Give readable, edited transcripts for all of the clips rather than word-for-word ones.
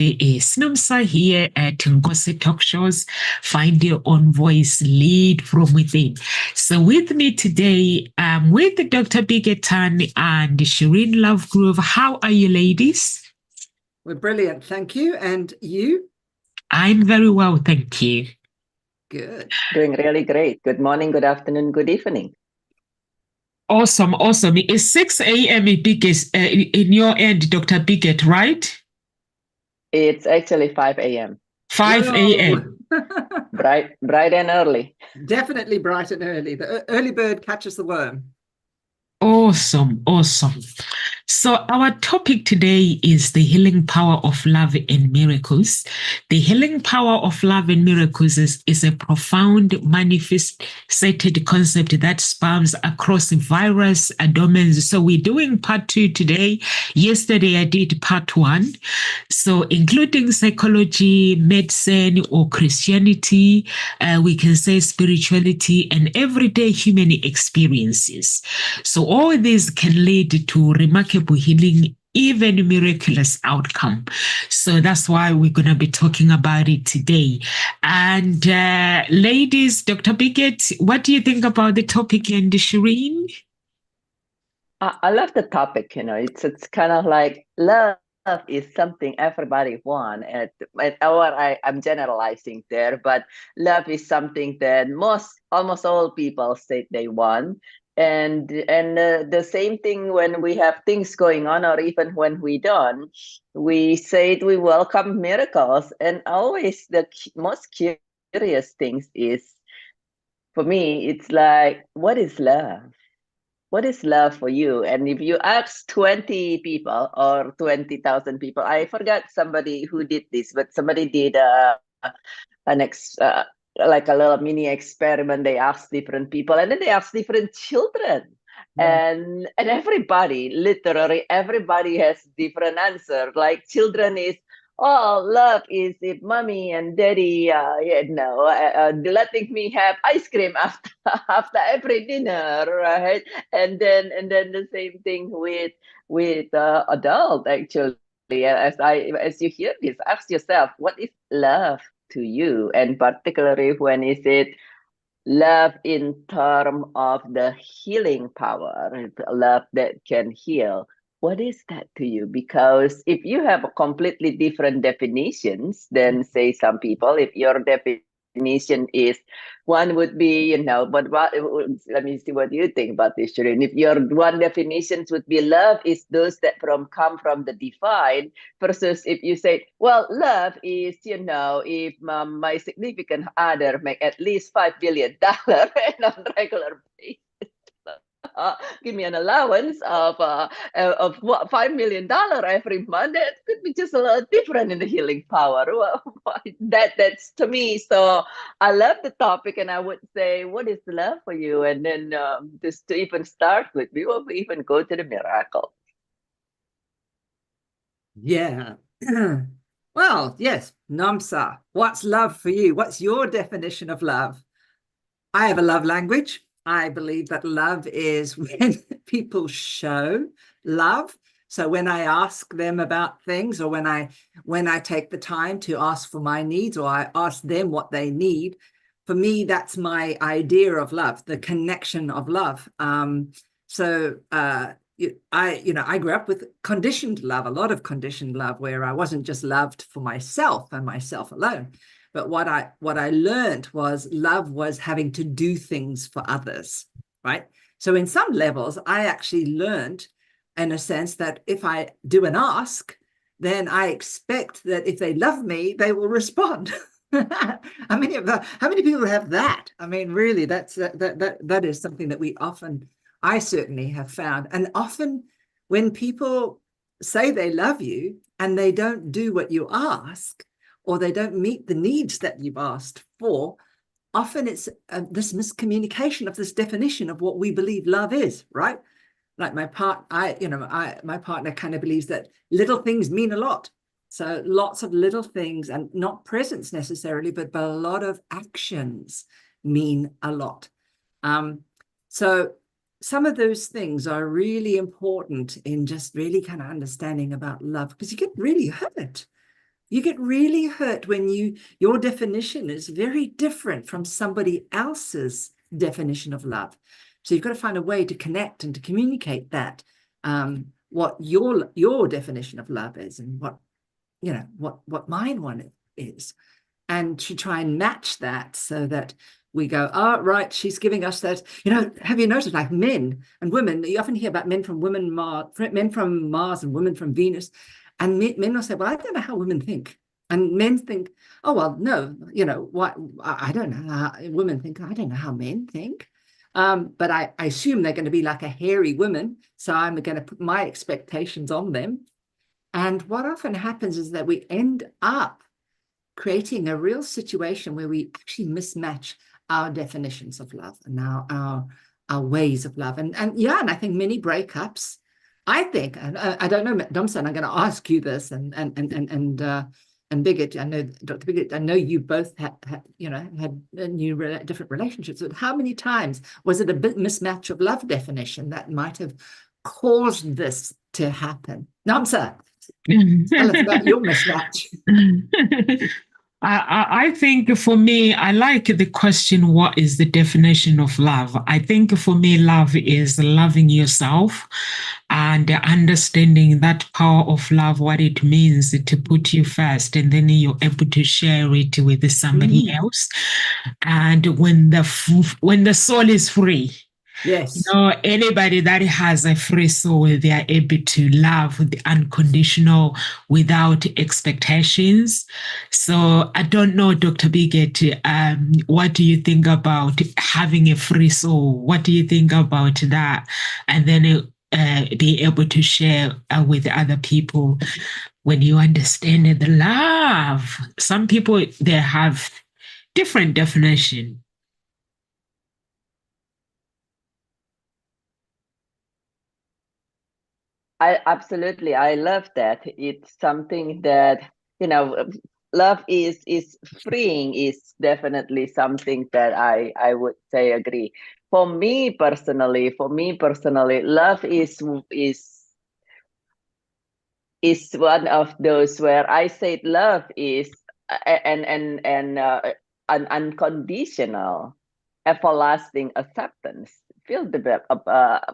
is Nomsa here at Ngosi Talk Shows. Find your own voice, lead from within. So with me today, I'm with Dr. Bigetan and Shireen Lovegrove. How are you, ladies? We're brilliant, thank you. And you? I'm very well, thank you. Good. Doing really great. Good morning, good afternoon, good evening. Awesome, awesome. It's 6 a.m. In your end, Dr. Biget, right? It's actually 5 a.m. 5 a.m. Bright and early. Definitely bright and early. The early bird catches the worm. Awesome, awesome. So our topic today is the healing power of love and miracles. The healing power of love and miracles is a profound manifested concept that spans across various domains. So we're doing part 2 today. Yesterday I did part 1. So including psychology, medicine, or Christianity, we can say spirituality and everyday human experiences. So all these can lead to remarkable healing, even miraculous outcome. So that's why we're going to be talking about it today. And ladies, Dr. Biget, what do you think about the topic, and Shireen? I love the topic. It's kind of like love is something everybody wants, I'm generalizing there, but love is something that almost all people say they want. And the same thing when we have things going on, or even when we don't, we say we welcome miracles. And always the most curious things is, for me, it's like, what is love? What is love for you? And if you ask 20 people or 20,000 people, I forgot somebody who did this, but somebody did like a little mini experiment. They asked different people, and then they asked different children. And everybody, literally everybody has different answer. Like children is, oh, love is if mommy and daddy, letting me have ice cream after every dinner, right? And then the same thing with adult, actually. As you hear this, ask yourself, what is love to you? And particularly, when is it love in terms of the healing power, love that can heal? What is that to you? Because if you have a completely different definitions than, say, some people, if your definition is, one would be, but let me see what you think about this, Shireen. If your one definitions would be love is those that come from the divine, versus if you say, well, love is, if my significant other make at least $5 billion on a regular basis, give me an allowance of what, $5 million every month. That could be just a little different in the healing power. Well, that's to me. So I love the topic, and I would say, what is love for you? And then just to even start with, we will even go to the miracle. Yeah. Well, yes, Namsa, what's love for you? What's your definition of love? I have a love language. I believe that love is when people show love. So when I ask them about things, or when I take the time to ask for my needs, or I ask them what they need, for me, that's my idea of love, the connection of love. I grew up with conditioned love, a lot of conditioned love, where I wasn't just loved for myself and myself alone. But what I learned was love was having to do things for others, right? So in some levels, I actually learned, in a sense, that if I do an ask, then I expect that if they love me, they will respond. How many people have that? I mean, really, that is something that I certainly have found. And often when people say they love you and they don't do what you ask, or they don't meet the needs that you've asked for, often it's this miscommunication of this definition of what we believe love is, right? Like my partner kind of believes that little things mean a lot. So lots of little things, and not presence necessarily, but a lot of actions mean a lot. So some of those things are really important in just really kind of understanding about love, because you get really hurt You get really hurt when your definition is very different from somebody else's definition of love. So you've got to find a way to connect and to communicate that, what your definition of love is, and what mine one is, and to try and match that so that we go, oh, right, she's giving us that. Have you noticed, like men and women, you often hear about men from Mars and women from Venus, and men will say, well, I don't know how women think. And men think, oh, well, no, what? I don't know how women think. I don't know how men think. But I assume they're going to be like a hairy woman. So I'm going to put my expectations on them. And what often happens is that we end up creating a real situation where we actually mismatch our definitions of love and our ways of love. And I think many breakups, I think, and I don't know, Domson, I'm going to ask you this, and Bigot, I know, Dr. Bigot, I know you both had different relationships, but how many times was it a bit mismatch of love definition that might have caused this to happen? Domson, tell us about your mismatch. I think for me, I like the question, what is the definition of love? I think for me, love is loving yourself and understanding that power of love, what it means to put you first, and then you're able to share it with somebody else. And when the soul is free, yes, anybody that has a free soul, they are able to love the unconditional without expectations. So I don't know, Dr. Bigot, what do you think about having a free soul? What do you think about that? And then be able to share with other people when you understand the love. Some people, they have different definition. I love that. It's something that, love is freeing, is definitely something that I would say agree. For me personally, love is one of those where I say love is an unconditional, everlasting acceptance. Feel the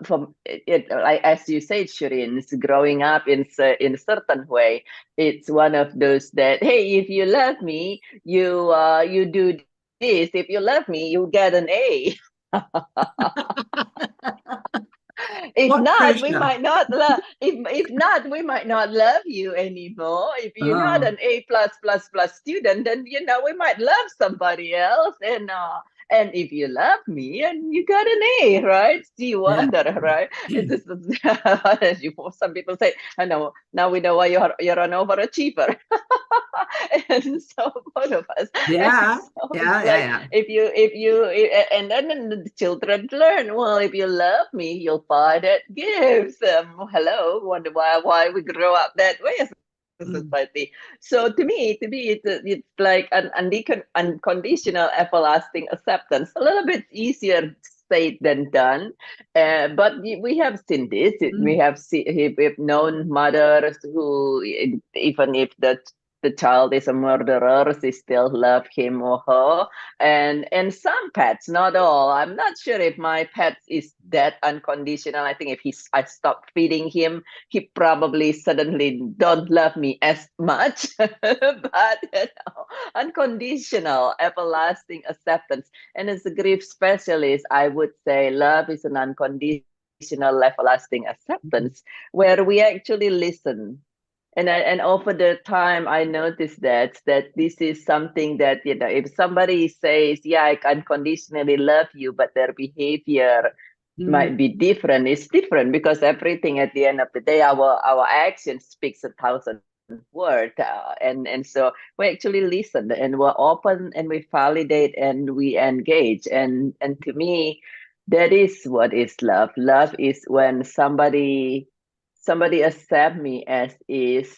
from it, like as you said, Shireen, it's growing up in a certain way. It's one of those that, hey, if you love me, you do this. If you love me, you get an A. If what not, pressure? we might not love. If not, we might not love you anymore. If you're not an A plus student, then we might love somebody else. And if you love me and you got an A, right? See wonder, right? It's just some people say, I know now we know why you're an overachiever. And so both of us. Yeah. So Yeah. if you and then the children learn, well, if you love me, you'll find it gives. Hello, wonder why we grow up that way as a society. So to me, it's like an unconditional, everlasting acceptance. A little bit easier said than done, but we have seen this. We've known mothers who, even if the child is a murderer, they still love him or her. And some pets, not all. I'm not sure if my pet is that unconditional. I think if I stop feeding him, he probably suddenly don't love me as much. But unconditional, everlasting acceptance. And as a grief specialist, I would say love is an unconditional, everlasting acceptance where we actually listen. And over the time, I noticed that this is something that, if somebody says, yeah, I unconditionally love you, but their behavior might be different, it's different, because everything at the end of the day, our action speaks 1,000 words. And so we actually listen, and we're open, and we validate, and we engage. And to me, that is what is love. Love is when somebody accept me as is,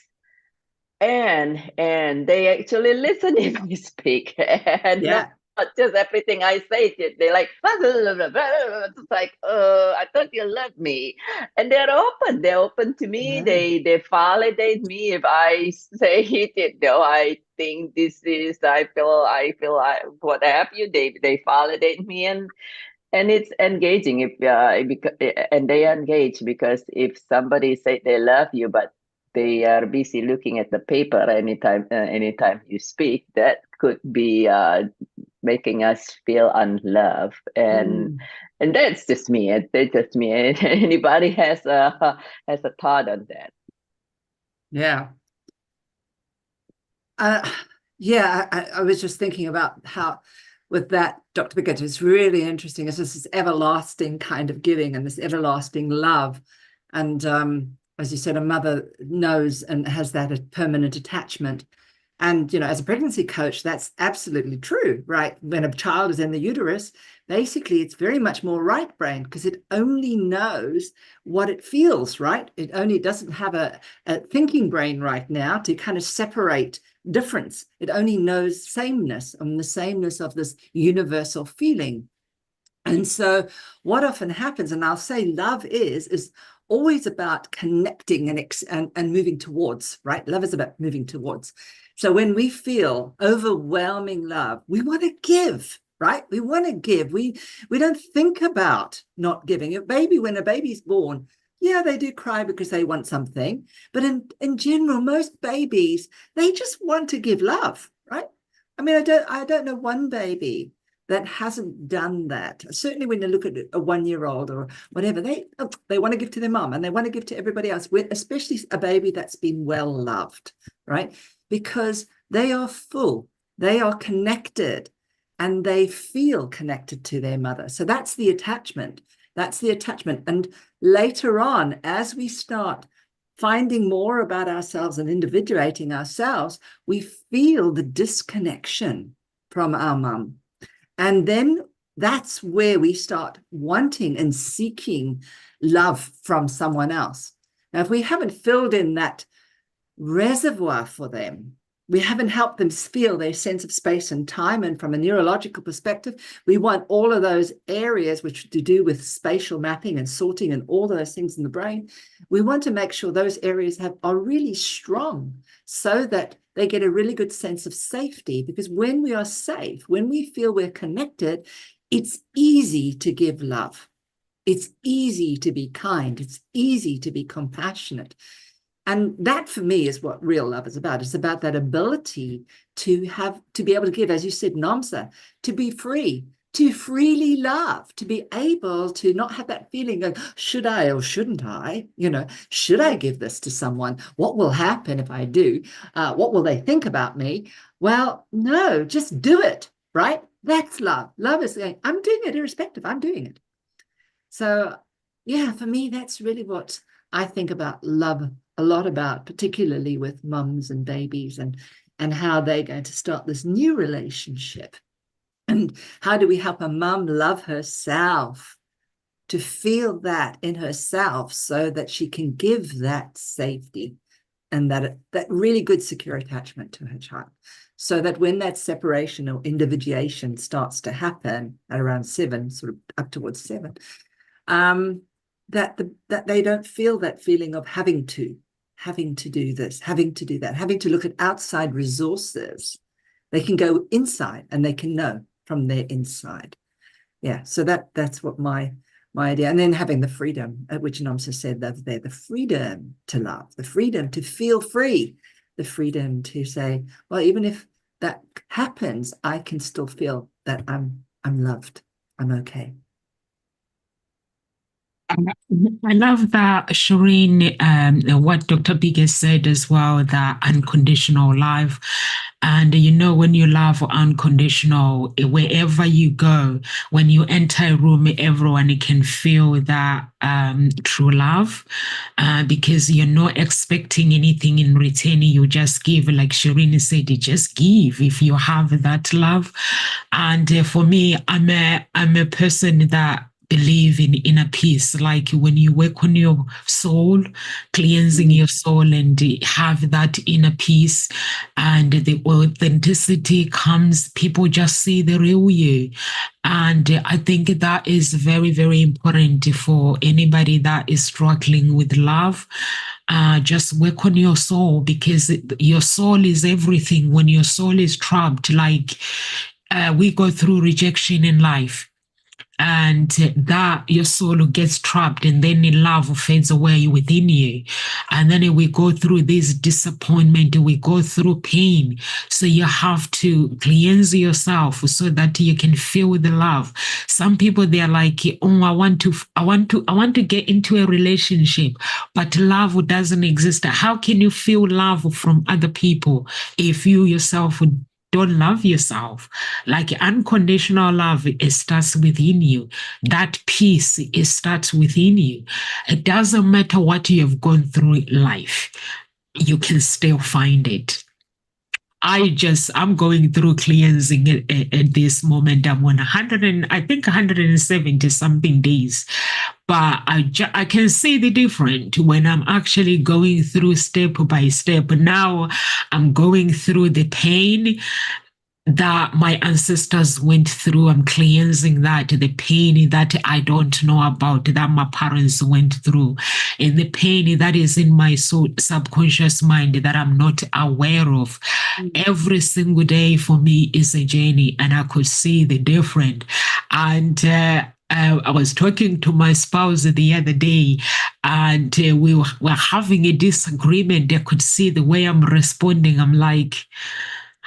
and they actually listen if I speak, and Yeah. just everything I say. They're like, it's like, I thought you loved me. And they're open. They're open to me. Yeah. They validate me if I say it. I think this is, I feel what have you. They validate me, and it's engaging if and they engage, because if somebody say they love you, but they are busy looking at the paper anytime you speak, that could be making us feel unloved. And that's just me. That's just me. Anybody has a thought on that? Yeah. I was just thinking about how, with that, Dr. Pickett, it's really interesting. It's just this everlasting kind of giving and this everlasting love. And as you said, a mother knows and has that permanent attachment. And, as a pregnancy coach, that's absolutely true, right? When a child is in the uterus, basically it's very much more right brain, because it only knows what it feels, right? It only doesn't have a thinking brain right now to kind of separate difference. It only knows sameness, and the sameness of this universal feeling. And so what often happens, and I'll say love is always about connecting and moving towards, right? Love is about moving towards. So when we feel overwhelming love, we want to give, right? We want to give. We don't think about not giving. When a baby's born, yeah, they do cry because they want something. But in general, most babies, they just want to give love, right? I mean, I don't know one baby that hasn't done that. Certainly when you look at a 1-year-old or whatever, they want to give to their mom, and they want to give to everybody else, especially a baby that's been well loved, right? Because they are full, they are connected, and they feel connected to their mother. So that's the attachment. That's the attachment. And later on, as we start finding more about ourselves and individuating ourselves, we feel the disconnection from our mum. And then that's where we start wanting and seeking love from someone else. Now, if we haven't filled in that reservoir for them, we haven't helped them feel their sense of space and time. And from a neurological perspective, we want all of those areas which to do with spatial mapping and sorting and all those things in the brain. We want to make sure those areas are really strong, so that they get a really good sense of safety. Because when we are safe, when we feel we're connected, it's easy to give love. It's easy to be kind. It's easy to be compassionate. And that, for me, is what real love is about. It's about that ability to be able to give, as you said, Namsa, to be free, to freely love, to be able to not have that feeling of, should I or shouldn't I? Should I give this to someone? What will happen if I do? What will they think about me? Well, no, just do it, right? That's love. Love is saying, I'm doing it irrespective. I'm doing it. So, yeah, for me, that's really what I think about love a lot about, particularly with mums and babies, and how they're going to start this new relationship. And how do we help a mum love herself, to feel that in herself, so that she can give that safety and that really good secure attachment to her child, so that when that separation or individuation starts to happen at around 7, sort of up towards 7, that they don't feel that feeling of having to do this, having to do that, having to look at outside resources. They can go inside, and they can know from their inside. Yeah, so that's what my idea. And then having the freedom, which Namsa said the other day, the freedom to love, the freedom to feel free, the freedom to say, well, even if that happens, I can still feel that I'm loved, I'm okay. I love that, Shireen, what Dr. Bigger said as well, that unconditional love. And when you love unconditional, wherever you go, when you enter a room, everyone can feel that true love, because you're not expecting anything in return. You just give, like Shireen said, you just give if you have that love. And for me, I'm a person that believe in inner peace, like when you work on your soul, cleansing your soul and have that inner peace, and the authenticity comes, people just see the real you. And I think that is very, very important for anybody that is struggling with love. Just work on your soul, because your soul is everything. When your soul is trapped, like we go through rejection in life, and that your soul gets trapped, and then in love fades away within you, and then we go through this disappointment, we go through pain. So you have to cleanse yourself so that you can feel the love. Some people, they're like, oh, I want to get into a relationship, but love doesn't exist. How can you feel love from other people if you yourself don't love yourself? Like unconditional love, it starts within you. That peace, it starts within you. It doesn't matter what you have gone through in life, you can still find it. I'm going through cleansing at this moment. I'm on 100 and I think 170 something days, but I can see the difference when I'm actually going through step by step. Now I'm going through the pain that my ancestors went through. I'm cleansing that, the pain that I don't know about, that my parents went through, and the pain that is in my subconscious mind that I'm not aware of. Every single day for me is a journey, and I could see the difference. And I was talking to my spouse the other day, and we were having a disagreement. I could see the way I'm responding. I'm like,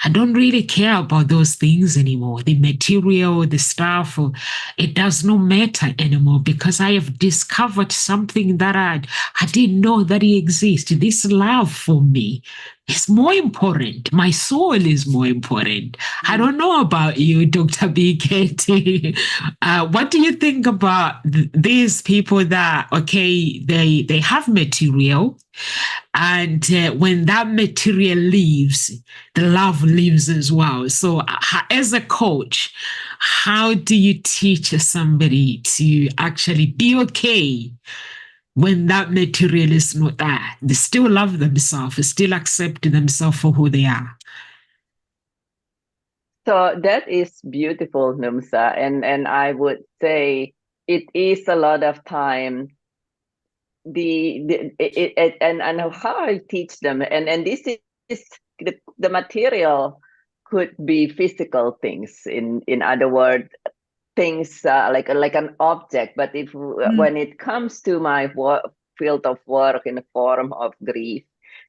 I don't really care about those things anymore. The material, the stuff, it does not matter anymore, because I have discovered something that I didn't know that it exists. This love for me is more important. My soul is more important. I don't know about you, Dr. BKT. What do you think about these people that, okay, they have material, and when that material leaves, the love leaves as well. So, as a coach, how do you teach somebody to actually be okay when that material is not there? They still love themselves, still accept themselves for who they are. So that is beautiful, Numsa, and I would say it is a lot of time and how I teach them, and this is the material could be physical things. In other words, things like an object. But if when it comes to my field of work in the form of grief,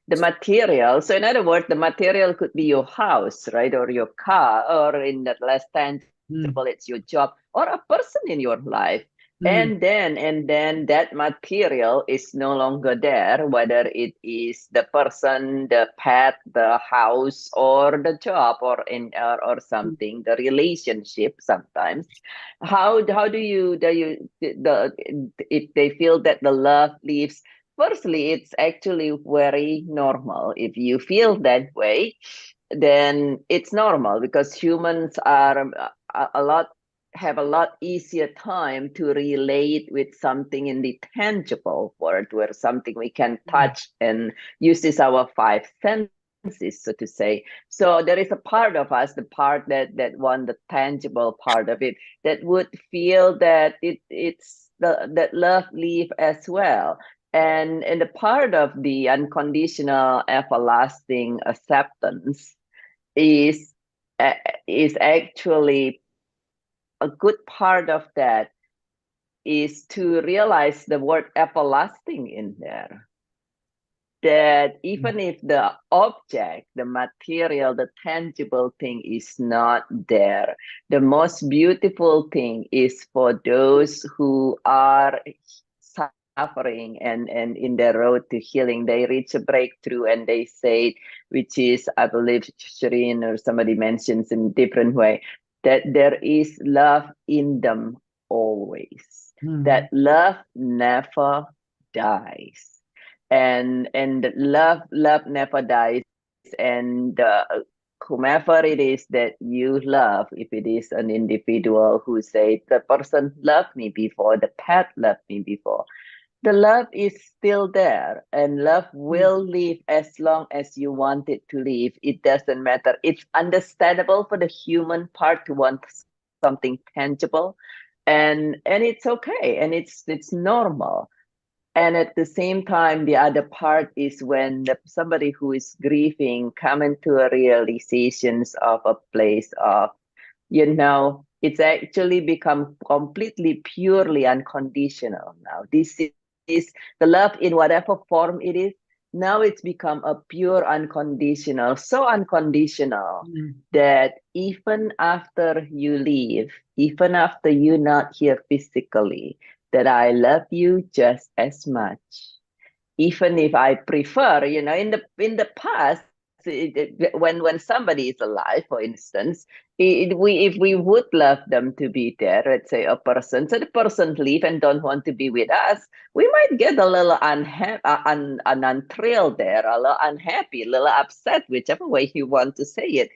the material. So in other words, the material could be your house, right, or your car, or in that less tangible, it's your job or a person in your life. And then that material is no longer there, whether it is the person, the pet, the house, or the job, or something, the relationship. Sometimes, how do you if they feel that the love leaves? Firstly, it's actually very normal. If you feel that way, then it's normal, because humans are have a lot easier time to relate with something in the tangible world, where something we can touch and uses our five senses, so to say. So there is a part of us, the part that one, the tangible part of it, that would feel that that love leave as well. And the part of the unconditional everlasting acceptance is actually a good part of that is to realize the word everlasting in there. That even if the object, the material, the tangible thing is not there, the most beautiful thing is for those who are suffering and in their road to healing, they reach a breakthrough and they say, which is, I believe Shireen or somebody mentions in a different way, that there is love in them always. That love never dies. And love never dies. And the whomever it is that you love, if it is an individual who say the person loved me before, the pet loved me before, the love is still there, and love will live as long as you want it to live. It doesn't matter. It's understandable for the human part to want something tangible, and it's okay, and it's normal. And at the same time, the other part is when somebody who is grieving come into a realizations of a place of, it's actually become completely purely unconditional now. This is the love in whatever form it is. Now it's become a pure unconditional, so unconditional that even after you leave, even after you're not here physically, that I love you just as much. Even if I prefer, in the past, when somebody is alive, for instance, if we would love them to be there, let's say a person, so the person leave and don't want to be with us, we might get a little unthrilled there, a little unhappy, a little upset, whichever way you want to say it.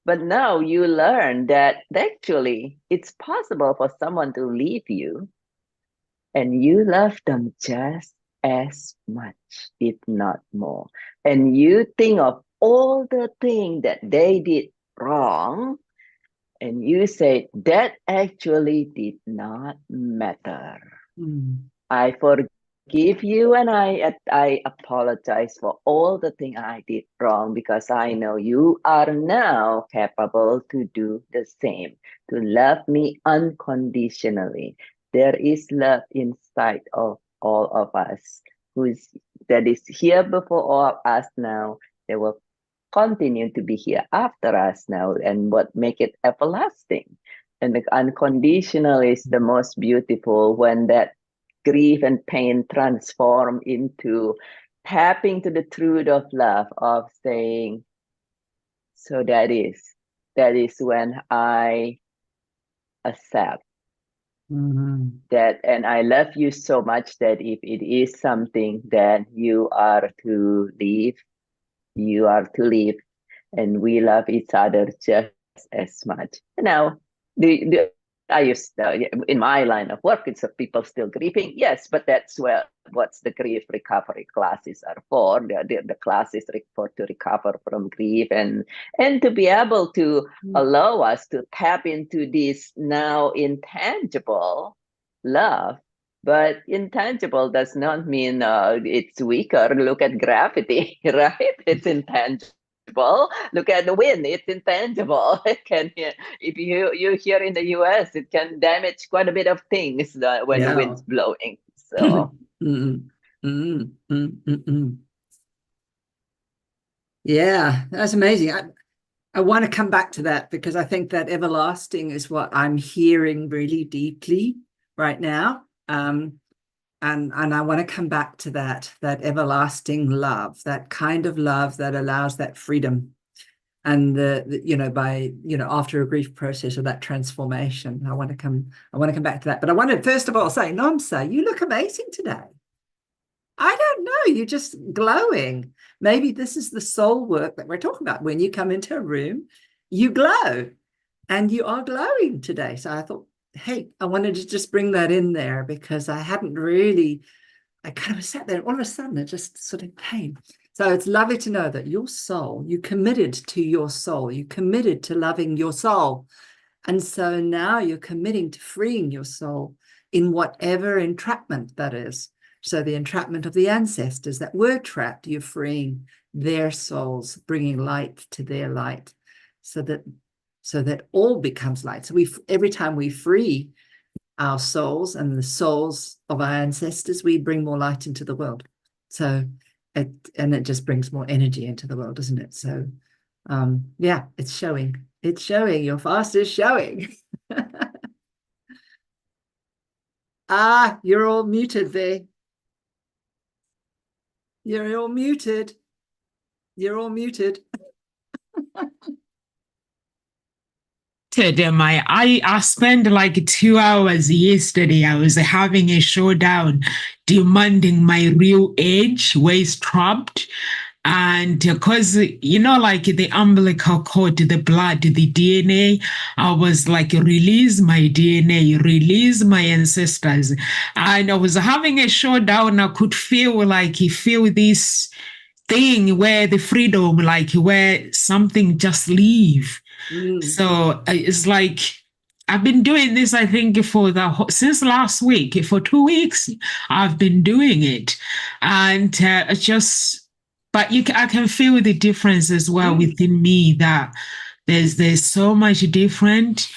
But now you learn that actually it's possible for someone to leave you and you love them just as much, if not more. And you think of all the things that they did wrong, and you say that actually did not matter. I forgive you, and I apologize for all the things I did wrong, because I know you are now capable to do the same, to love me unconditionally. There is love inside of all of us that is here before all of us now. They will continue to be here after us now, and what make it everlasting. And the unconditional is the most beautiful, when that grief and pain transform into tapping to the truth of love, of saying, so that is when I accept that, and I love you so much that if it is something that you are to leave, you are to leave, and we love each other just as much. Now, I used in my line of work, it's people still grieving. Yes, but that's what's the grief recovery classes are for. The classes for to recover from grief and to be able to allow us to tap into this now intangible love. But intangible does not mean it's weaker. Look at gravity, right? It's intangible. Look at the wind; it's intangible. It can, if you here in the U.S., it can damage quite a bit of things when the wind's blowing. So, yeah, that's amazing. I want to come back to that, because I think that everlasting is what I'm hearing really deeply right now. And I want to come back to that everlasting love, that kind of love that allows that freedom, and after a grief process or that transformation. I want to come back to that. But I want to first of all say, Namsa, you look amazing today. I don't know, you're just glowing. Maybe this is the soul work that we're talking about. When you come into a room, you glow, and you are glowing today. So I thought, hey, I wanted to just bring that in there, because I kind of sat there, and all of a sudden it just sort of came. So it's lovely to know that your soul, you committed to your soul, you committed to loving your soul. And so now you're committing to freeing your soul in whatever entrapment that is. So the entrapment of the ancestors that were trapped, you're freeing their souls, bringing light to their light, so that all becomes light. So every time we free our souls and the souls of our ancestors, we bring more light into the world. So it just brings more energy into the world, doesn't it? So yeah, it's showing. Your fast is showing. You're all muted there. You're all muted. I spent like 2 hours yesterday. I was having a showdown demanding my real age, where it's trapped. And because, like the umbilical cord, the blood, the DNA, I was like, release my DNA, release my ancestors. And I was having a showdown. I could feel this thing where the freedom, like where something just leave. So it's like, I've been doing this, I think, since last week. For 2 weeks, I've been doing it. And it's just, but I can feel the difference as well within me, that there's so much different.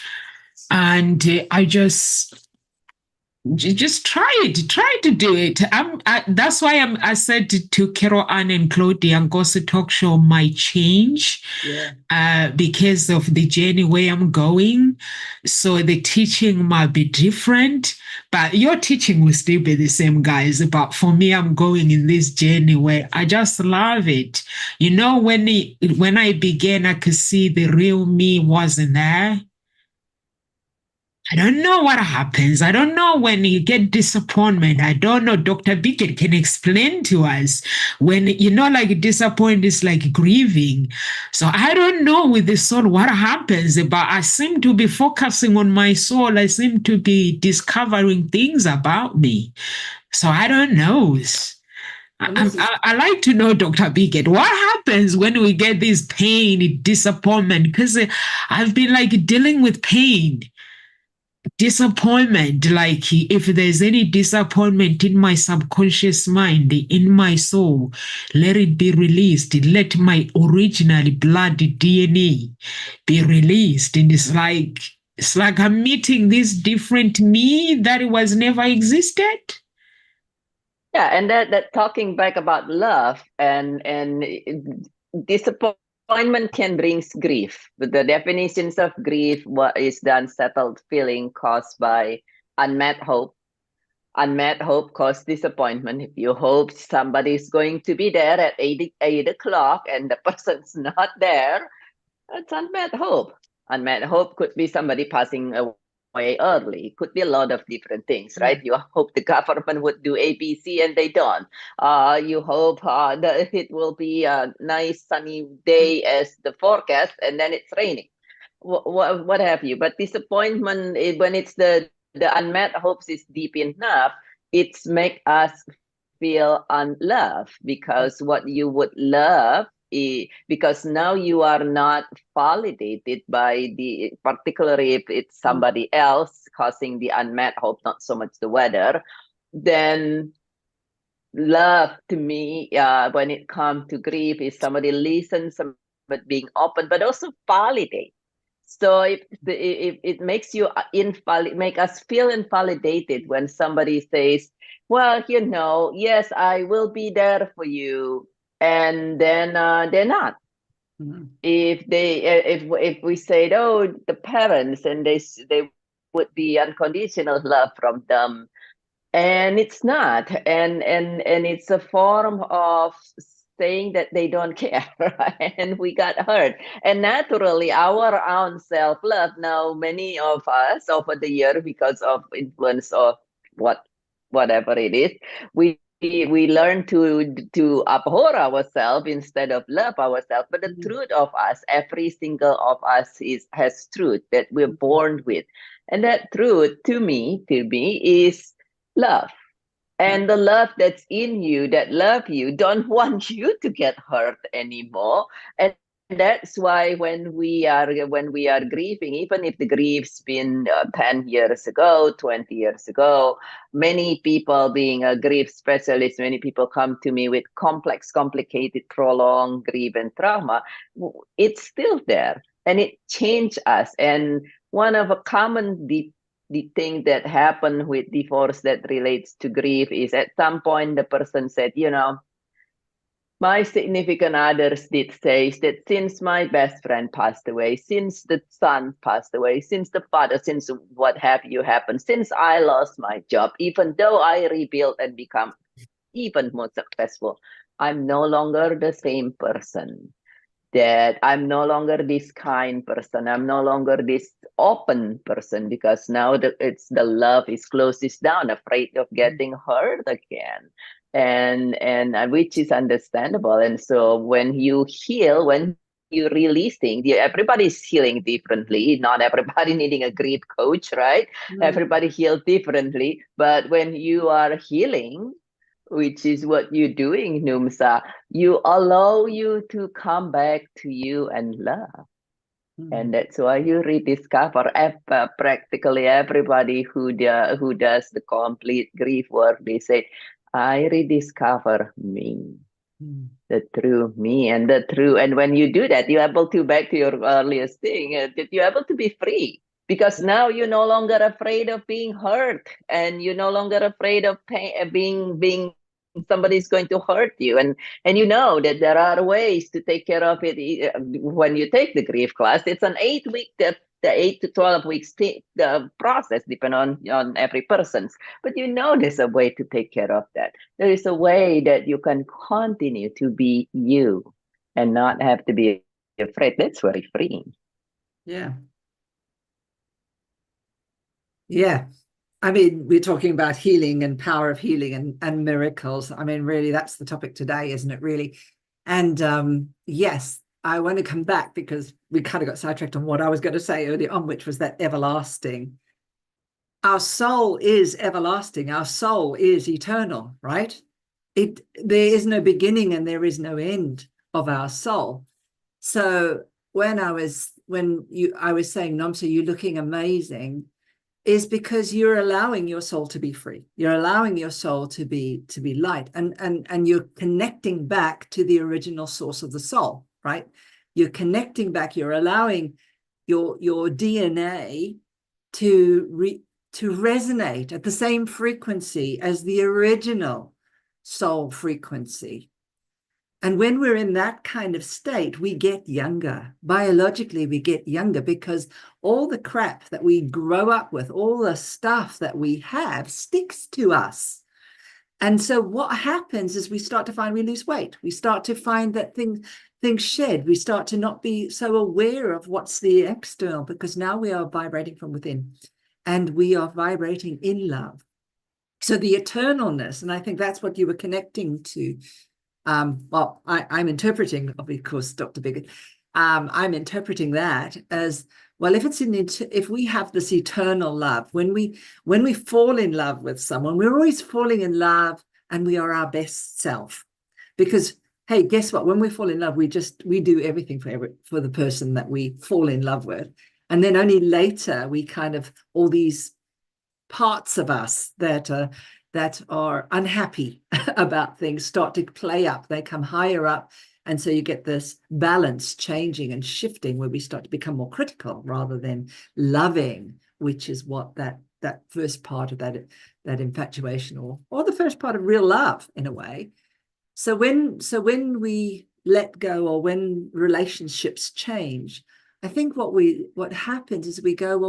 And I just try to do it. That's why I said to Carol Ann and Claudia and Gossip Talk Show might change, because of the journey where I'm going. So the teaching might be different, but your teaching will still be the same, guys. But for me, I'm going in this journey where I just love it. When I began, I could see the real me wasn't there. I don't know what happens. I don't know when you get disappointment. I don't know. Dr. Bickett can explain to us when, like disappointment is like grieving. So I don't know with the soul what happens, but I seem to be focusing on my soul. I seem to be discovering things about me. So I don't know. I like to know, Dr. Bickett, what happens when we get this pain, disappointment? Because I've been like dealing with pain, disappointment. Like if there's any disappointment in my subconscious mind, in my soul, let it be released. Let my original blood DNA be released. And it's like I'm meeting this different me that was never existed. Yeah, and that talking back about love and disappointment can bring grief. But the definitions of grief, what is the unsettled feeling caused by unmet hope. Unmet hope causes disappointment. If you hope somebody is going to be there at 8 o'clock and the person's not there, that's unmet hope. Unmet hope could be somebody passing away early. Could be a lot of different things, right? You hope the government would do ABC and they don't. You hope that it will be a nice sunny day as the forecast and then it's raining. What have you? But disappointment, when it's the unmet hopes is deep enough, it's make us feel unloved, because what you would love because now you are not validated by the, particularly if it's somebody else causing the unmet hope, not so much the weather, then love to me, when it comes to grief, is somebody listens, but being open, but also validate. So if it makes you make us feel invalidated when somebody says, well, yes, I will be there for you, and then they're not. If we say, oh, the parents, and they would be unconditional love from them, and it's not, and it's a form of saying that they don't care, right? And we got hurt. And naturally, our own self-love, now many of us over the year, because of influence of whatever it is, we learn to abhor ourselves instead of love ourselves. But the truth of us, every single of us has truth that we're born with. And that truth to me is love. And the love that's in you, that love you, don't want you to get hurt anymore. And that's why when we are grieving, even if the grief's been 10 years ago, 20 years ago, many people, being a grief specialist, many people come to me with complex, complicated, prolonged grief and trauma. It's still there, and it changed us. And one of a common the thing that happened with divorce that relates to grief is, at some point the person said, my significant others did say that since my best friend passed away, since the son passed away, since the father, since what have you happened, since I lost my job, even though I rebuilt and become even more successful, I'm no longer the same person. that I'm no longer this kind person. I'm no longer this open person, because now it's the love is closes down, afraid of getting hurt again. And which is understandable. And so when you heal, when you release things, everybody's healing differently. Not everybody needing a grief coach, right? Everybody heal differently. But when you are healing, which is what you're doing, Numsa, you allow you to come back to you and love. And that's why you rediscover practically everybody who does the complete grief work. They say, I rediscover me, the true me, and the true. And when you do that, you're able to, back to your earliest thing, that you're able to be free, because now you're no longer afraid of being hurt, and you're no longer afraid of pain, being somebody's going to hurt you, and you know that there are ways to take care of it. When you take the grief class, it's an 8-week, the 8 to 12 weeks the process, depending on every person's, but you know there's a way to take care of that. There is a way that you can continue to be you and not have to be afraid. That's very freeing. Yeah. I mean, we're talking about healing and power of healing and miracles. I mean, really, that's the topic today, isn't it, really? And yes, I want to come back because we kind of got sidetracked on what I was going to say earlier on, which was that everlasting. Our soul is everlasting. Our soul is eternal, right? There is no beginning and there is no end of our soul. So when I was saying, Nomsa, you're looking amazing, is because you're allowing your soul to be free. You're allowing your soul to be light, and you're connecting back to the original source of the soul, right? You're connecting back. You're allowing your DNA to resonate at the same frequency as the original soul frequency. And when we're in that kind of state, we get younger. Biologically, we get younger because all the crap that we grow up with, all the stuff that we have sticks to us. And so what happens is we start to find we lose weight. We start to find that things shed. We start to not be so aware of what's the external, because now we are vibrating from within and we are vibrating in love. So the eternalness, and I think that's what you were connecting to. Well, I'm interpreting, of course, Dr. Bigot, I'm interpreting that as, well, if we have this eternal love, when we fall in love with someone, we're always falling in love and we are our best self. Because, hey, guess what? When we fall in love, we do everything for the person that we fall in love with. And then only later we kind of, all these parts of us that are unhappy about things start to play up. They come higher up. And so you get this balance changing and shifting where we start to become more critical rather than loving, which is what that first part of that infatuation or the first part of real love in a way. So when we let go, or when relationships change, I think what happens is we go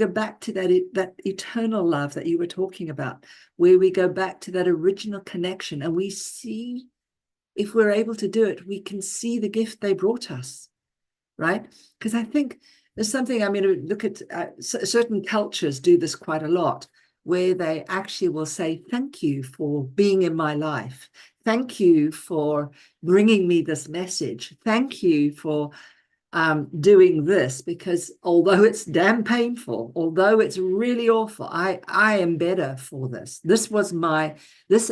back to that eternal love that you were talking about, where we go back to that original connection, and we see, if we're able to do it, we can see the gift they brought us, right? Because I think there's something, I mean, look at certain cultures do this quite a lot, where they actually will say, thank you for being in my life. Thank you for bringing me this message. Thank you for doing this, because although it's damn painful, although it's really awful, I am better for this. This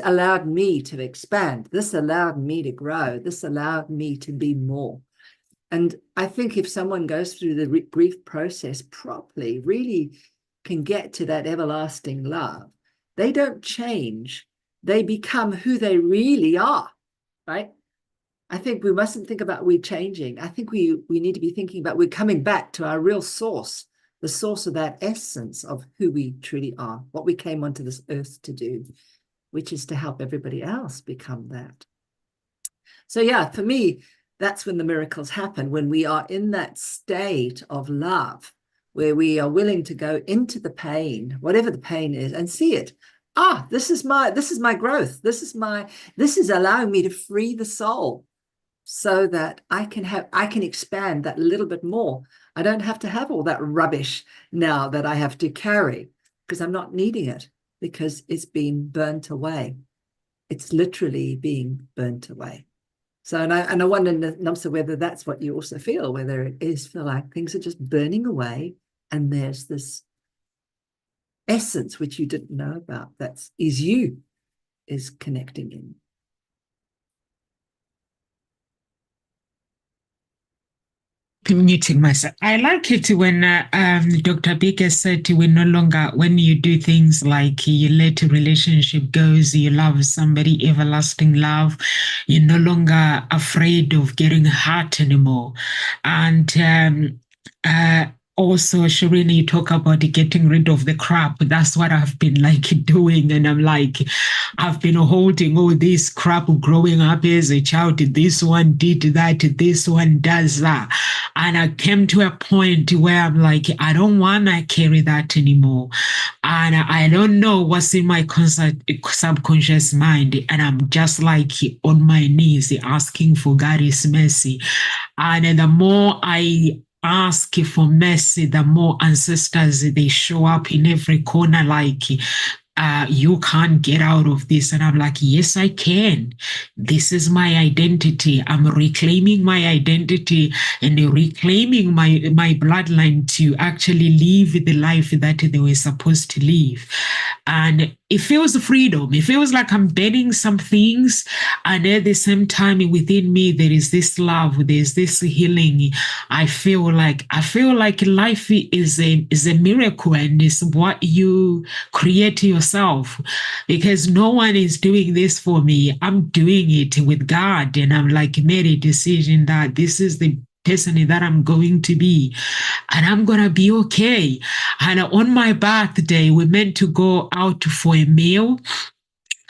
allowed me to expand. This allowed me to grow. This allowed me to be more. And I think if someone goes through the grief process properly, really can get to that everlasting love, they don't change. They become who they really are, right? I think we mustn't think about we changing. I think we need to be thinking about we're coming back to our real source, the source of that essence of who we truly are, what we came onto this earth to do, which is to help everybody else become that. So yeah, for me, that's when the miracles happen, when we are in that state of love, where we are willing to go into the pain, whatever the pain is, and see it. This is my growth. This is allowing me to free the soul. so that I can expand that a little bit more. I don't have to have all that rubbish now that I have to carry, because I'm not needing it, because it's been burnt away. It's literally being burnt away. So, and I wonder, Namsa, whether that's what you also feel, whether it is feel like things are just burning away, and there's this essence which you didn't know about is you, is connecting in. Muting myself. I like it when Dr. Baker said when you do things like you let a relationship goes, you love somebody, everlasting love, you're no longer afraid of getting hurt anymore. And also, Shireen, you talk about getting rid of the crap. That's what I've been like doing. And I'm like, I've been holding all this crap growing up as a child. This one did that. This one does that. And I came to a point where I'm like, I don't want to carry that anymore. And I don't know what's in my subconscious mind. And I'm just like on my knees asking for God's mercy. And the more I ask for mercy, the more ancestors they show up in every corner, like you can't get out of this. And I'm like, yes, I can. This is my identity. I'm reclaiming my identity and reclaiming my bloodline to actually live the life that they were supposed to live. And it feels freedom. It feels like I'm bending some things. And at the same time, within me, there is this love, there's this healing. I feel like life is a miracle, and it's what you create yourself, because no one is doing this for me. I'm doing it with God, and I'm like made a decision that this is the person that I'm going to be, and I'm gonna be okay. And on my birthday, we meant to go out for a meal.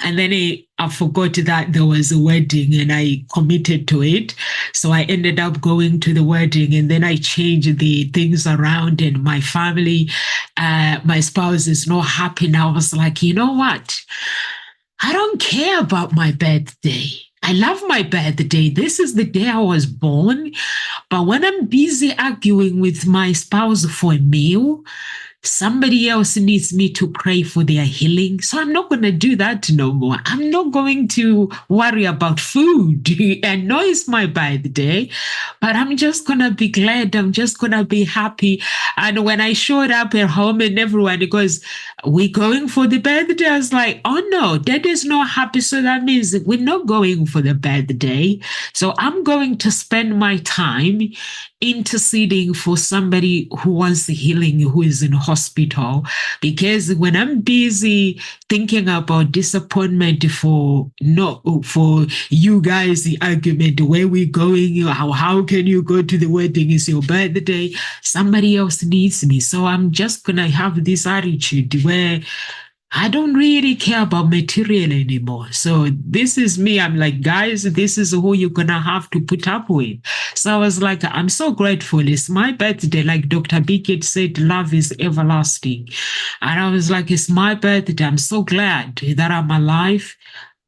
And then I forgot that there was a wedding, and I committed to it. So I ended up going to the wedding, and then I changed the things around, and my family, my spouse is not happy. And I was like, you know what? I don't care about my birthday. I love my birthday. This is the day I was born. But when I'm busy arguing with my spouse for a meal, somebody else needs me to pray for their healing. So I'm not going to do that no more. I'm not going to worry about food. I know it's my birthday, but I'm just going to be glad. I'm just going to be happy. And when I showed up at home and everyone goes, we going for the birthday? I was like, oh no, Dad is not happy. So that means we're not going for the birthday. So I'm going to spend my time interceding for somebody who wants healing, who is in hospital. Because when I'm busy thinking about disappointment for you guys, the argument, where we going, how can you go to the wedding, it's your birthday, somebody else needs me. So I'm just gonna have this attitude where I don't really care about material anymore. So this is me. I'm like, guys, this is who you're going to have to put up with. So I was like, I'm so grateful. It's my birthday. Like Dr. Bickett said, love is everlasting. And I was like, it's my birthday. I'm so glad that I'm alive.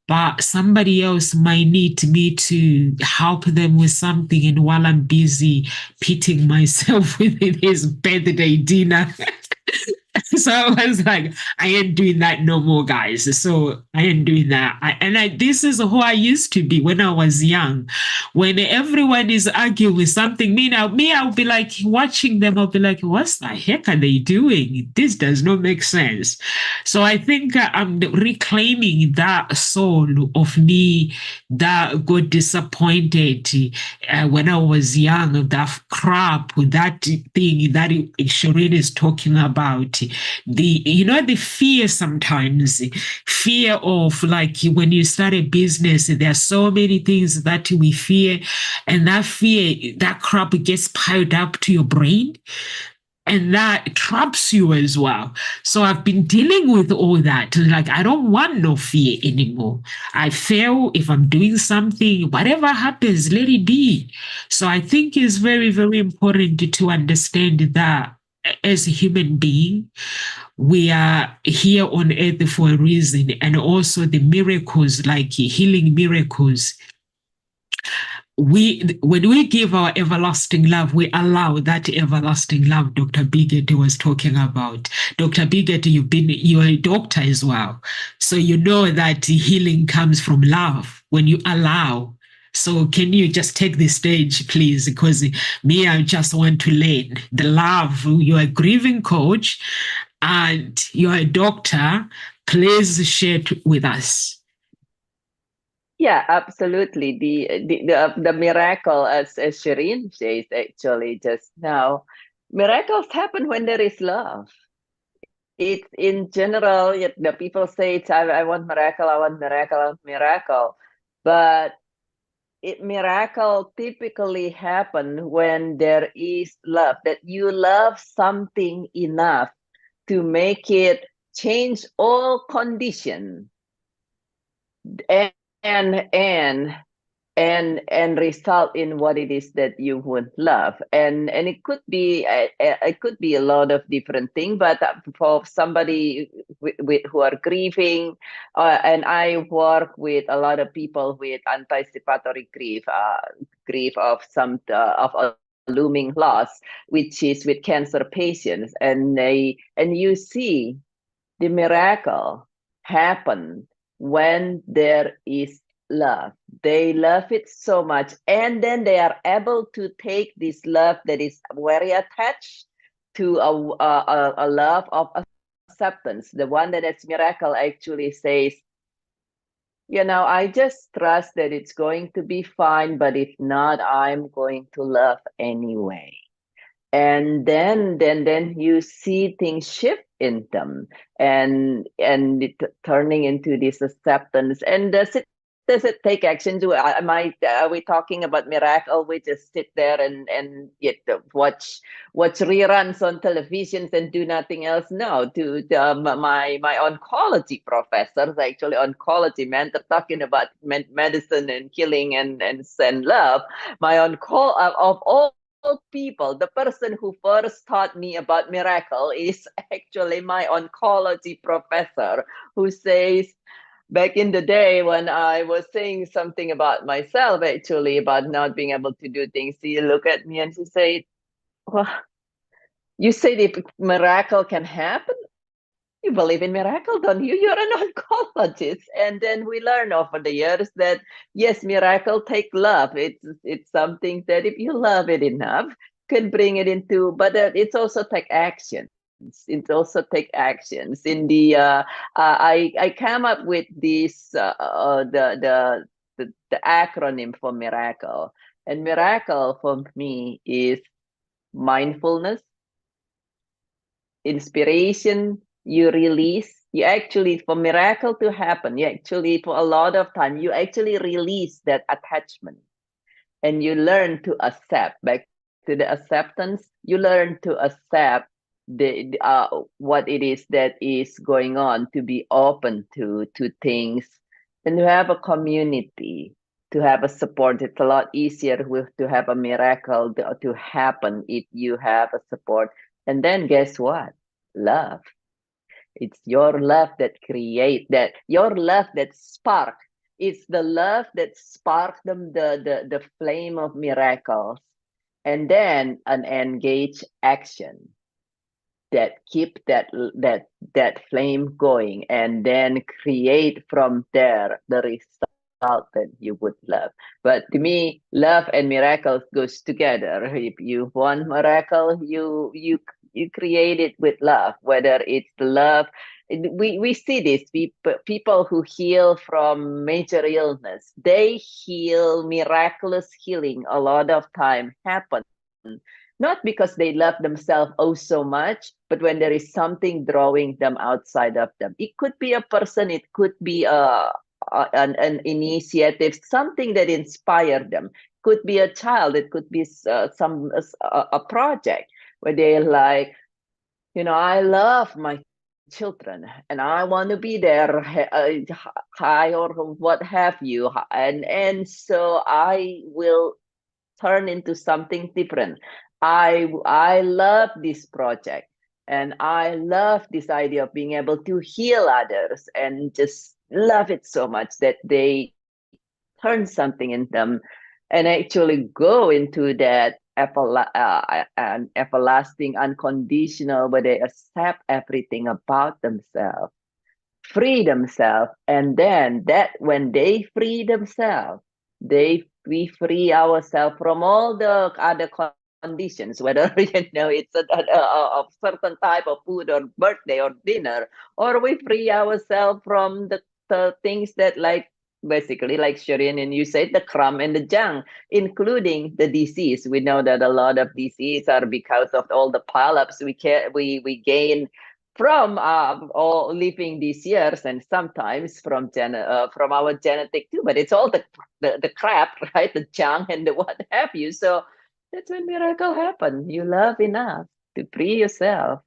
But somebody else might need me to help them with something. And while I'm busy pitting myself with his birthday dinner, so I was like, I ain't doing that no more, guys. So I ain't doing that. This is who I used to be when I was young. When everyone is arguing with something, I'll be like watching them. I'll be like, what the heck are they doing? This does not make sense. So I think I'm reclaiming that soul of me that got disappointed when I was young. That crap, that thing that Shireen is talking about. The fear sometimes, fear of like when you start a business, there are so many things that we fear, and that fear, that crap gets piled up to your brain, and that traps you as well. So I've been dealing with all that. Like, I don't want no fear anymore. I fail if I'm doing something, whatever happens, let it be. So I think it's very, very important to understand that as a human being, we are here on earth for a reason. And also the miracles, like healing miracles, when we give our everlasting love, we allow that everlasting love Dr. Bigot was talking about. Dr. Bigot, you're a doctor as well. So you know that healing comes from love when you allow. So can you just take the stage, please? Because me, I just want to learn the love. You're a grieving coach and you're a doctor. Please share it with us. Yeah, absolutely. The miracle, as Shireen says actually just now, miracles happen when there is love. It's in general, the people say it's, I want miracle, I want miracle, I want miracle. But miracle typically happen when there is love, that you love something enough to make it change all condition and and and result in what it is that you would love. And it could be a lot of different things, but for somebody who are grieving, and I work with a lot of people with anticipatory grief, grief of some of a looming loss, which is with cancer patients, and you see the miracle happen when there is love. They love it so much, and then they are able to take this love that is very attached to a love of acceptance. The one that is miracle actually says, I just trust that it's going to be fine, but if not, I'm going to love anyway. And then you see things shift in them, and it turning into this acceptance. And does it take action? Are we talking about miracle? We just sit there and yet watch reruns on televisions and do nothing else? No. My oncology professors, actually oncology mentor, talking about medicine and healing and love. My of all people, the person who first taught me about miracle is actually my oncology professor, who says, back in the day when I was saying something about myself, actually, about not being able to do things, she looked at me and she said, well, you say the miracle can happen? You believe in miracle, don't you? You're an oncologist. And then we learn over the years that yes, miracle take love. It's something that if you love it enough, can bring it into, but it's also take actions. It also take actions. In the I came up with this the acronym for miracle, and miracle for me is mindfulness, inspiration. You release, you actually, for miracle to happen, you actually, for a lot of time, you actually release that attachment, and you learn to accept. Back to the acceptance, you learn to accept the what it is that is going on, to be open to things, and to have a community, to have a support. It's a lot easier to have a miracle to happen if you have a support. And then guess what? Love. It's your love that create that, your love that spark. It's the love that sparked them the flame of miracles, and then an engaged action that keep that flame going, and then create from there the result that you would love. But to me, love and miracles goes together. If you want miracle, you create it with love, whether it's the love. We see this, people who heal from major illness, they heal, miraculous healing a lot of time happen not because they love themselves oh so much, but when there is something drawing them outside of them. It could be a person, it could be an initiative, something that inspired them. Could be a child, it could be a project where they're like, I love my children and I want to be there high or what have you, and so I will turn into something different. I love this project, and I love this idea of being able to heal others, and just love it so much that they turn something in them, and actually go into that an everlasting unconditional, where they accept everything about themselves, free themselves, and then that when they free themselves, we free ourselves from all the other conditions, whether it's a certain type of food or birthday or dinner, or we free ourselves from the things that, like, basically, like Shireen and you said, the crumb and the junk, including the disease. We know that a lot of disease are because of all the polyps we gain from all living these years, and sometimes from our genetic too. But it's all the crap, right? The junk and the what have you. So that's when miracle happen. You love enough to free yourself,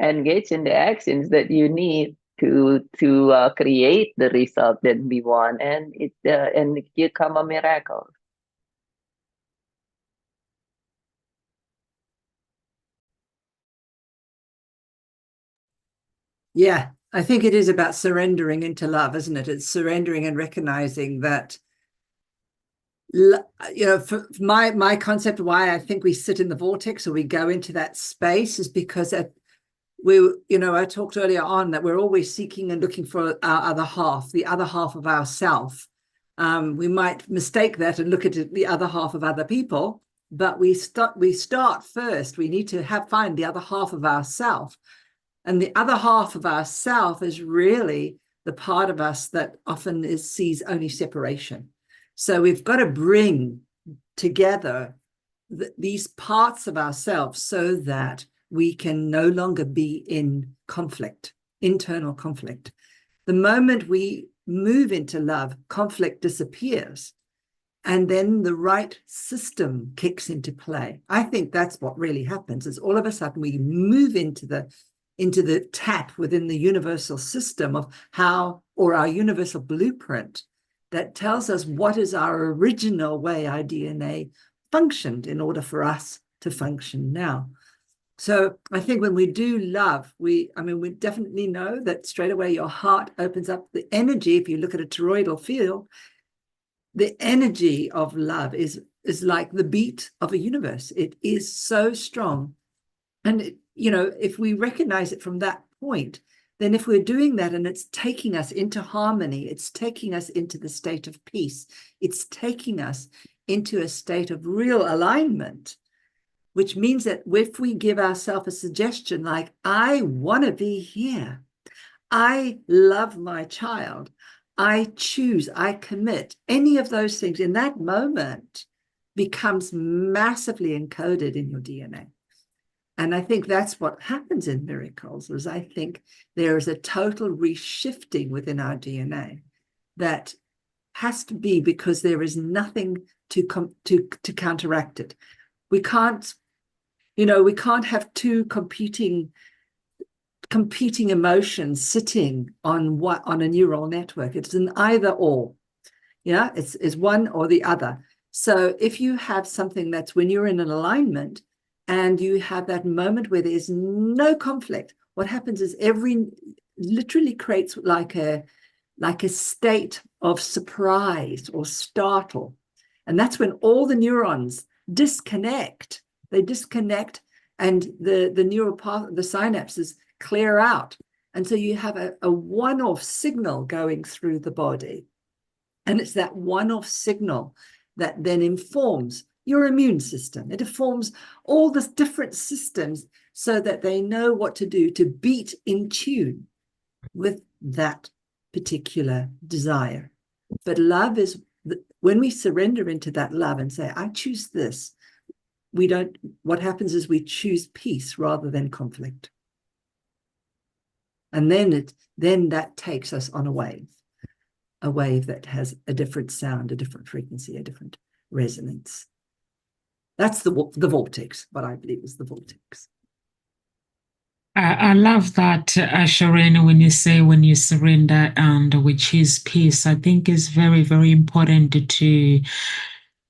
engage in the actions that you need to create the result that we want, and you come a miracle. Yeah, I think it is about surrendering into love, isn't it? It's surrendering and recognizing that, for my concept of why I think we sit in the vortex or we go into that space is because I talked earlier on that we're always seeking and looking for our other half, the other half of ourself. We might mistake that and look at the other half of other people, but we start first. We need to find the other half of ourself. And the other half of ourself is really the part of us that often sees only separation. So we've got to bring together these parts of ourselves so that we can no longer be in conflict, internal conflict. The moment we move into love, conflict disappears, and then the right system kicks into play. I think that's what really happens, is all of a sudden we move into the tap within the universal system of our universal blueprint that tells us what is our original way our DNA functioned in order for us to function now. So I think when we do love, we definitely know that straight away your heart opens up. The energy, if you look at a toroidal field, the energy of love is like the beat of a universe. It is so strong. And, if we recognize it from that point, then if we're doing that and it's taking us into harmony, it's taking us into the state of peace, it's taking us into a state of real alignment, which means that if we give ourselves a suggestion like, I want to be here, I love my child, I choose, I commit, any of those things in that moment becomes massively encoded in your DNA. And I think that's what happens in miracles, is I think there is a total reshifting within our DNA that has to be, because there is nothing to counteract it. We can't have two competing emotions sitting on a neural network. It's an either or. Yeah, it's one or the other. So if you have something that's when you're in an alignment and you have that moment where there's no conflict, what happens is literally creates like a state of surprise or startle. And that's when all the neurons disconnect. They disconnect, and the neural path, the synapses clear out. And so you have a one-off signal going through the body. And it's that one-off signal that then informs your immune system. It informs all the different systems so that they know what to do to beat in tune with that particular desire. But love is, when we surrender into that love and say, I choose this, what happens is we choose peace rather than conflict. And then that takes us on a wave that has a different sound, a different frequency, a different resonance. That's the vortex, what I believe is the vortex. I love that, Shireen, when you say when you surrender and we choose peace. I think it's very, very important to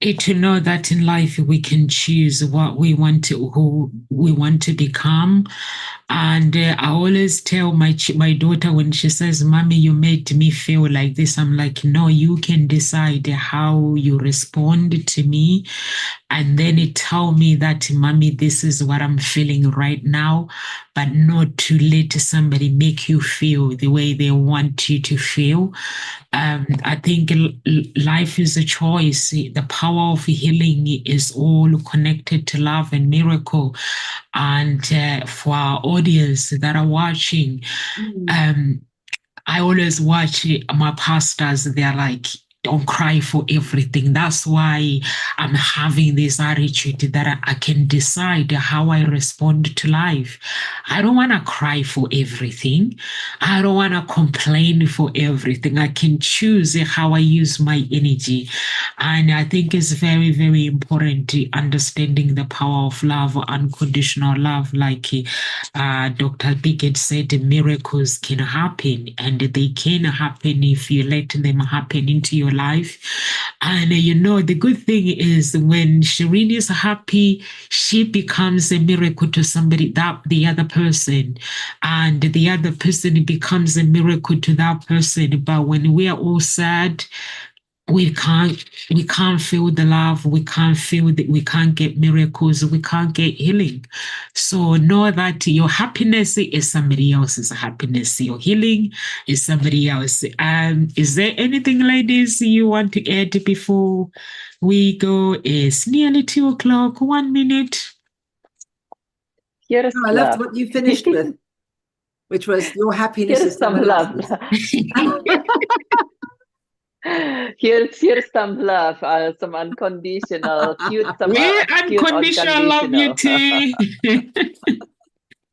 To know that in life we can choose what we want to, who we want to become. And I always tell my daughter when she says, "Mommy, you made me feel like this," I'm like, "No, you can decide how you respond to me, and then it tell me that, Mommy, this is what I'm feeling right now," but not to let somebody make you feel the way they want you to feel. I think life is a choice. The power of healing is all connected to love and miracle. And for our audience that are watching, I always watch my pastors. They're like, "Don't cry for everything." That's why I'm having this attitude that I can decide how I respond to life. I don't want to cry for everything. I don't want to complain for everything. I can choose how I use my energy. And I think it's very, very important to understanding the power of love, unconditional love. Like Dr. Biggett said, miracles can happen, and they can happen if you let them happen into your life. And the good thing is when Shireen is happy, she becomes a miracle to somebody, that the other person, and the other person becomes a miracle to that person. But when we are all sad, we can't feel the love, we can't feel that, we can't get miracles, we can't get healing. So know that your happiness is somebody else's happiness, your healing is somebody else. Is there anything, ladies, you want to add before we go? It's nearly 2 o'clock, 1 minute. Here's I loved love. what you finished with, which was your happiness Here's is some someone love. else's. Here's some love, some unconditional, cute, some We cute unconditional love you unconditional. too.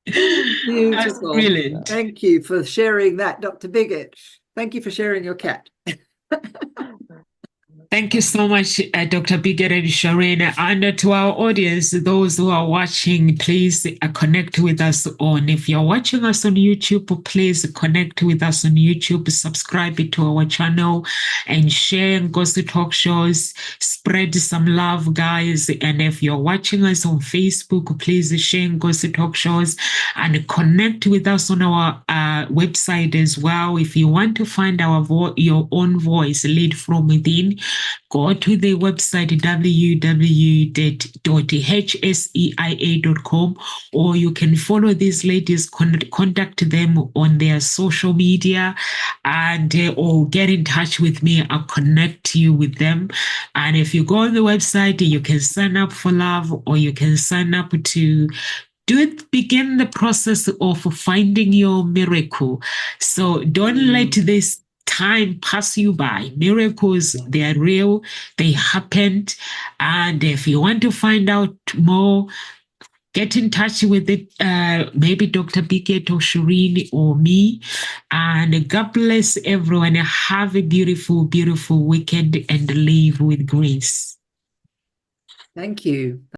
That's Beautiful. brilliant. Thank you for sharing that, Dr. Biggett. Thank you for sharing your cat. Thank you so much, Dr. Biggett and Shireen. And to our audience, those who are watching, please connect with us on. If you're watching us on YouTube, please connect with us on YouTube, subscribe to our channel, and share Ngozi Talk Shows. Spread some love, guys. And if you're watching us on Facebook, please share Ngozi Talk Shows and connect with us on our website as well. If you want to find your own voice, lead from within, go to the website www.hseia.com, or you can follow these ladies, contact them on their social media, and or get in touch with me. I'll connect you with them. And if you go on the website, you can sign up for love, or you can sign up to begin the process of finding your miracle. So don't let this time pass you by. Miracles, they are real, they happened. And if you want to find out more, get in touch with it, maybe Dr. Biggett or Shireen or me. And God bless everyone. Have a beautiful, beautiful weekend and live with grace. Thank you.